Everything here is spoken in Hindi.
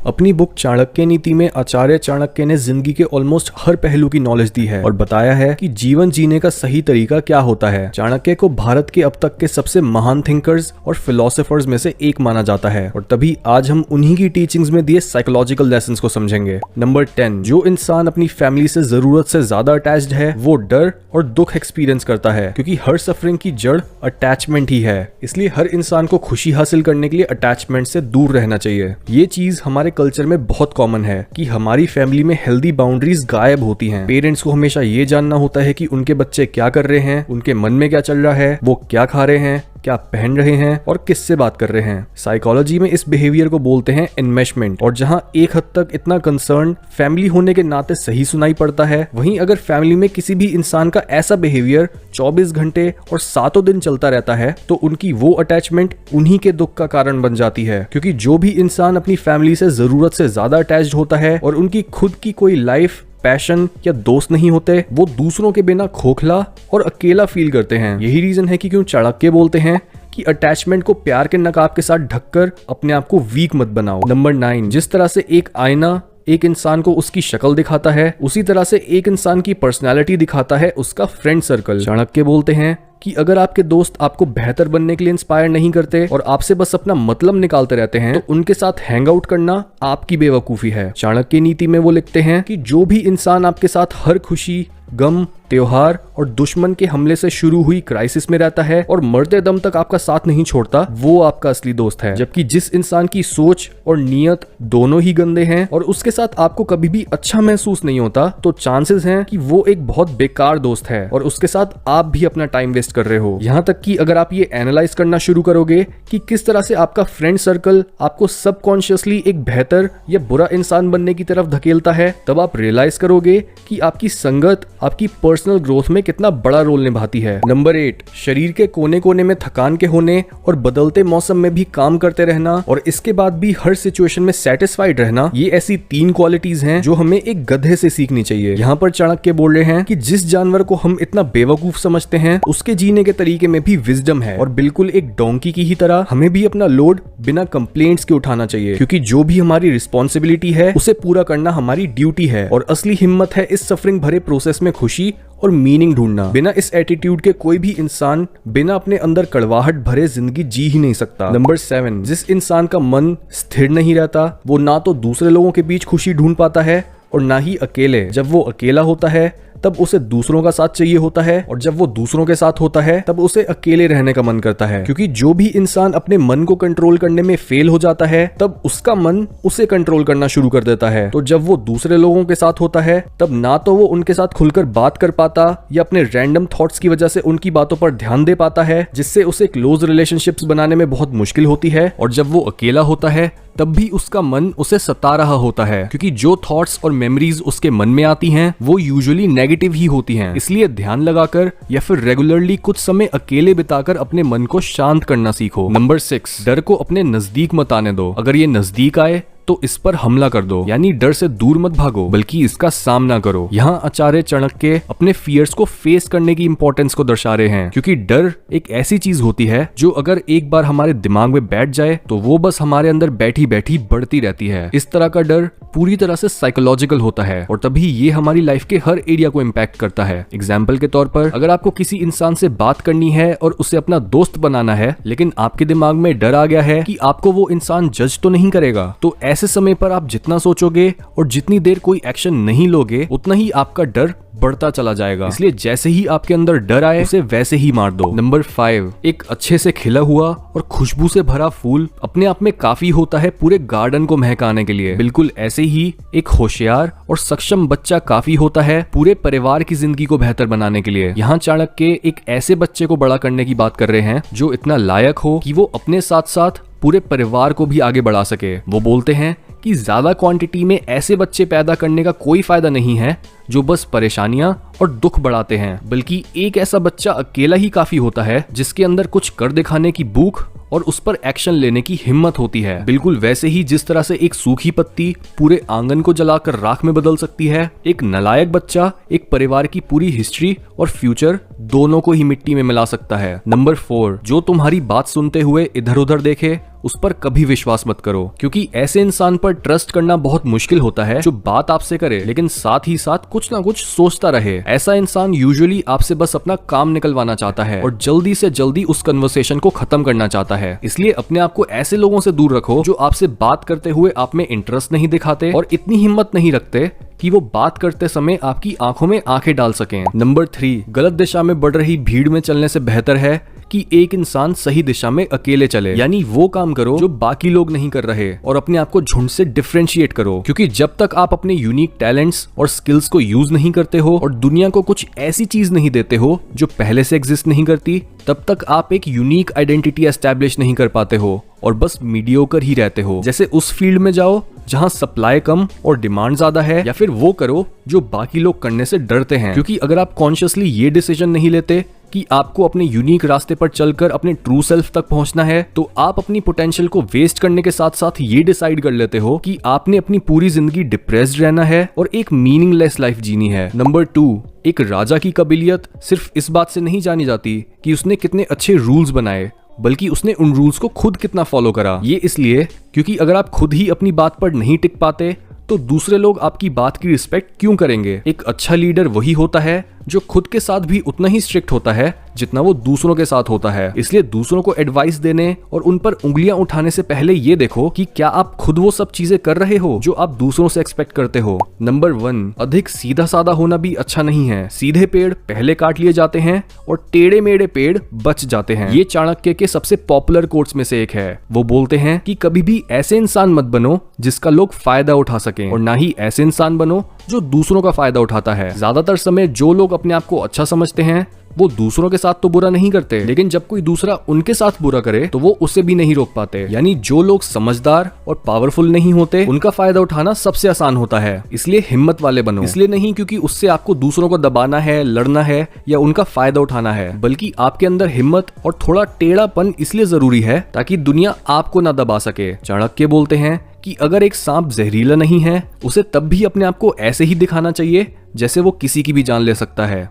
अपनी बुक चाणक्य नीति में आचार्य चाणक्य ने जिंदगी के ऑलमोस्ट हर पहलू की नॉलेज दी है और बताया है कि जीवन जीने का सही तरीका क्या होता है। चाणक्य को भारत के अब तक के सबसे महान थिंकर्स और फिलोसोफर्स में से एक माना जाता है और तभी आज हम उन्हीं की टीचिंग्स में दिए साइकोलॉजिकल लेसन्स को समझेंगे। नंबर 10, जो इंसान अपनी फैमिली से जरूरत से ज्यादा अटैच्ड है वो डर और दुख एक्सपीरियंस करता है, क्योंकि हर सफरिंग की जड़ अटैचमेंट ही है। इसलिए हर इंसान को खुशी हासिल करने के लिए अटैचमेंट से दूर रहना चाहिए। ये चीज हमारे कल्चर में बहुत कॉमन है कि हमारी फैमिली में हेल्दी बाउंड्रीज गायब होती हैं। पेरेंट्स को हमेशा ये जानना होता है कि उनके बच्चे क्या कर रहे हैं, उनके मन में क्या चल रहा है, वो क्या खा रहे हैं, क्या पहन रहे हैं और किससे बात कर रहे हैं। साइकोलॉजी में इस बिहेवियर को बोलते हैं एनमेशमेंट, और जहां एक हद तक इतना कंसर्न फैमिली होने के नाते सही सुनाई पड़ता है, वहीं अगर फैमिली में किसी भी इंसान का ऐसा बिहेवियर 24 घंटे और 7 दिन चलता रहता है तो उनकी वो अटैचमेंट उन्हीं के दुख का कारण बन जाती है। क्योंकि जो भी इंसान अपनी फैमिली से जरूरत से ज्यादा अटैच्ड होता है और उनकी खुद की कोई लाइफ, पैशन या दोस्त नहीं होते, वो दूसरों के बिना खोखला और अकेला फील करते हैं। यही रीजन है कि क्यों चाणक्य बोलते हैं कि अटैचमेंट को प्यार के नकाब के साथ ढककर अपने आप को वीक मत बनाओ। नंबर 9, जिस तरह से एक आईना एक इंसान को उसकी शक्ल दिखाता है, उसी तरह से एक इंसान की पर्सनैलिटी दिखाता है उसका फ्रेंड सर्कल। चाणक्य बोलते हैं कि अगर आपके दोस्त आपको बेहतर बनने के लिए इंस्पायर नहीं करते और आपसे बस अपना मतलब निकालते रहते हैं तो उनके साथ हैंग आउट करना आपकी बेवकूफी है। चाणक्य नीति में वो लिखते हैं कि जो भी इंसान आपके साथ हर खुशी, गम, त्योहार और दुश्मन के हमले से शुरू हुई क्राइसिस में रहता है और मरते दम तक आपका साथ नहीं छोड़ता, वो आपका असली दोस्त है। जबकि जिस इंसान की सोच और नियत दोनों ही गंदे हैं और उसके साथ आपको कभी भी अच्छा महसूस नहीं होता, तो चांसेस हैं कि वो एक बहुत बेकार दोस्त है और उसके साथ आप भी अपना टाइम वेस्ट कर रहे हो। यहाँ तक कि अगर आप ये एनालाइज करना शुरू करोगे कि किस तरह से आपका फ्रेंड सर्कल आपको सबकॉन्शियसली एक बेहतर या बुरा इंसान बनने की तरफ धकेलता है, तब आप रियलाइज करोगे कि आपकी संगत आपकी पर्सनल ग्रोथ में कितना बड़ा रोल निभाती है। नंबर 8, शरीर के कोने कोने में थकान के होने और बदलते मौसम में भी काम करते रहना और इसके बाद भी हर सिचुएशन में सेटिस्फाइड रहना, ये ऐसी 3 क्वालिटीज हैं जो हमें एक गधे से सीखनी चाहिए। यहाँ पर चाणक्य बोल रहे हैं कि जिस जानवर को हम इतना बेवकूफ समझते हैं उसके जीने के तरीके में भी विजडम है और बिल्कुल एक डोंकी की ही तरह हमें भी अपना लोड बिना कंप्लेंट्स के उठाना चाहिए, क्योंकि जो भी हमारी रिस्पॉन्सिबिलिटी है उसे पूरा करना हमारी ड्यूटी है। और असली हिम्मत है इस सफरिंग भरे प्रोसेस में खुशी और मीनिंग ढूंढना। बिना इस एटीट्यूड के कोई भी इंसान बिना अपने अंदर कड़वाहट भरे जिंदगी जी ही नहीं सकता। नंबर 7, जिस इंसान का मन स्थिर नहीं रहता वो ना तो दूसरे लोगों के बीच खुशी ढूंढ पाता है और ना ही अकेले। जब वो अकेला होता है तब उसे दूसरों का साथ चाहिए होता है और जब वो दूसरों के साथ होता है तब उसे अकेले रहने का मन करता है। क्योंकि जो भी इंसान अपने मन को कंट्रोल करने में फेल हो जाता है तब उसका मन उसे कंट्रोल करना शुरू कर देता है। तो जब वो दूसरे लोगों के साथ होता है तब ना तो वो उनके साथ खुलकर बात कर पाता या अपने रैंडम थॉट्स की वजह से उनकी बातों पर ध्यान दे पाता है, जिससे उसे क्लोज रिलेशनशिप्स बनाने में बहुत मुश्किल होती है। और जब वो अकेला होता है तब भी उसका मन उसे सता रहा होता है, क्योंकि जो थॉट्स और मेमोरीज उसके मन में आती हैं वो यूजुअली नेगेटिव ही होती हैं। इसलिए ध्यान लगाकर या फिर रेगुलरली कुछ समय अकेले बिताकर अपने मन को शांत करना सीखो। नंबर 6, डर को अपने नजदीक मत आने दो। अगर ये नजदीक आए तो इस पर हमला कर दो, यानी डर से दूर मत भागो बल्कि इसका सामना करो। यहाँ आचार्य चाणक्य अपने फियर्स को फेस करने की इंपॉर्टेंस को दर्शा रहे हैं, क्योंकि डर एक ऐसी चीज होती है जो अगर एक बार हमारे दिमाग में बैठ जाए तो वो बस हमारे अंदर बैठी बैठी बढ़ती रहती है। इस तरह का डर पूरी तरह से साइकोलॉजिकल होता है और तभी ये हमारी लाइफ के हर एरिया को इम्पैक्ट करता है। एग्जाम्पल के तौर पर, अगर आपको किसी इंसान से बात करनी है और उसे अपना दोस्त बनाना है, लेकिन आपके दिमाग में डर आ गया है कि आपको वो इंसान जज तो नहीं करेगा, तो ऐसे समय पर आप जितना सोचोगे और जितनी देर कोई एक्शन नहीं लोगे उतना ही आपका डर बढ़ता चला जाएगा। इसलिए जैसे ही आपके अंदर डर आए उसे वैसे ही मार दो। नंबर 5, एक अच्छे से खिला हुआ और खुशबू से भरा फूल अपने आप में काफी होता है पूरे गार्डन को महकाने के लिए। बिल्कुल ऐसे ही एक होशियार और सक्षम बच्चा काफी होता है पूरे परिवार की जिंदगी को बेहतर बनाने के लिए। यहाँ चाणक्य एक ऐसे बच्चे को बड़ा करने की बात कर रहे हैं जो इतना लायक हो कि वो अपने साथ साथ पूरे परिवार को भी आगे बढ़ा सके। वो बोलते हैं कि ज्यादा क्वांटिटी में ऐसे बच्चे पैदा करने का कोई फायदा नहीं है जो बस परेशानियां और दुख बढ़ाते हैं, बल्कि एक ऐसा बच्चा अकेला ही काफी होता है जिसके अंदर कुछ कर दिखाने की भूख और उस पर एक्शन लेने की हिम्मत होती है। बिल्कुल वैसे ही जिस तरह से एक सूखी पत्ती पूरे आंगन को जलाकर राख में बदल सकती है, एक नालायक बच्चा एक परिवार की पूरी हिस्ट्री और फ्यूचर दोनों को ही मिट्टी में मिला सकता है। नंबर 4, जो तुम्हारी बात सुनते हुए इधर उधर देखे उस पर कभी विश्वास मत करो, क्योंकि ऐसे इंसान पर ट्रस्ट करना बहुत मुश्किल होता है जो बात आपसे करे लेकिन साथ ही साथ कुछ ना कुछ सोचता रहे। ऐसा इंसान यूजुअली आपसे बस अपना काम निकलवाना चाहता है और जल्दी से जल्दी उस कन्वर्सेशन को खत्म करना चाहता है। इसलिए अपने आप को ऐसे लोगों से दूर रखो जो आपसे बात करते हुए आप में इंटरेस्ट नहीं दिखाते और इतनी हिम्मत नहीं रखते कि वो बात करते समय आपकी आंखों में आंखें डाल सकें। नंबर 3, गलत दिशा में बढ़ रही भीड़ में चलने से बेहतर है कि एक इंसान सही दिशा में अकेले चले। यानी वो काम करो जो बाकी लोग नहीं कर रहे और अपने आप को झुंड से डिफरेंशिएट करो, क्योंकि जब तक आप अपने यूनिक टैलेंट्स और स्किल्स को यूज नहीं करते हो और दुनिया को कुछ ऐसी चीज नहीं देते हो जो पहले से एग्जिस्ट नहीं करती, तब तक आप एक यूनिक आइडेंटिटी एस्टैब्लिश नहीं कर पाते हो और बस मीडियोकर ही रहते हो। जैसे उस फील्ड में जाओ जहां सप्लाई कम और डिमांड ज्यादा है, या फिर वो करो जो बाकी लोग करने से डरते हैं। क्योंकि अगर आप कॉन्शियसली ये डिसीजन नहीं लेते कि आपको अपने यूनिक रास्ते पर चलकर अपने ट्रू सेल्फ तक पहुंचना है, तो आप अपनी पोटेंशियल को वेस्ट करने के साथ साथ ये डिसाइड कर लेते हो कि आपने अपनी पूरी जिंदगी डिप्रेस्ड रहना है और एक मीनिंगलेस लाइफ जीनी है। नंबर 2, एक राजा की काबिलियत सिर्फ इस बात से नहीं जानी जाती कि उसने कितने अच्छे रूल्स बनाए, बल्कि उसने उन रूल्स को खुद कितना फॉलो करा। ये इसलिए क्योंकि अगर आप खुद ही अपनी बात पर नहीं टिक पाते तो दूसरे लोग आपकी बात की रिस्पेक्ट क्यों करेंगे। एक अच्छा लीडर वही होता है जो खुद के साथ भी उतना ही स्ट्रिक्ट होता है जितना वो दूसरों के साथ होता है। इसलिए दूसरों को एडवाइस देने और उन पर उंगलियां उठाने से पहले ये देखो कि क्या आप खुद वो सब चीजें कर रहे हो जो आप दूसरों से एक्सपेक्ट करते हो। नंबर 1, अधिक सीधा साधा होना भी अच्छा नहीं है। सीधे पेड़ पहले काट लिए जाते हैं और टेढ़े मेढ़े पेड़ बच जाते हैं। ये चाणक्य के सबसे पॉपुलर कोट्स में से एक है। वो बोलते हैं कि कभी भी ऐसे इंसान मत बनो जिसका लोग फायदा उठा सकें, और ना ही ऐसे इंसान बनो जो दूसरों का फायदा उठाता है। ज्यादातर समय जो लोग अपने आप को अच्छा समझते हैं वो दूसरों के साथ तो बुरा नहीं करते, लेकिन जब कोई दूसरा उनके साथ बुरा करे तो वो उसे भी नहीं रोक पाते। यानी जो लोग समझदार और पावरफुल नहीं होते उनका फायदा उठाना सबसे आसान होता है। इसलिए हिम्मत वाले बनो। इसलिए नहीं क्योंकि उससे आपको दूसरों को दबाना है, लड़ना है या उनका फायदा उठाना है, बल्कि आपके अंदर हिम्मत और थोड़ा टेढ़ापन इसलिए जरूरी है ताकि दुनिया आपको ना दबा सके। चाणक्य बोलते हैं कि अगर एक सांप जहरीला नहीं है, उसे तब भी अपने आप को ऐसे ही दिखाना चाहिए जैसे वो किसी की भी जान ले सकता है।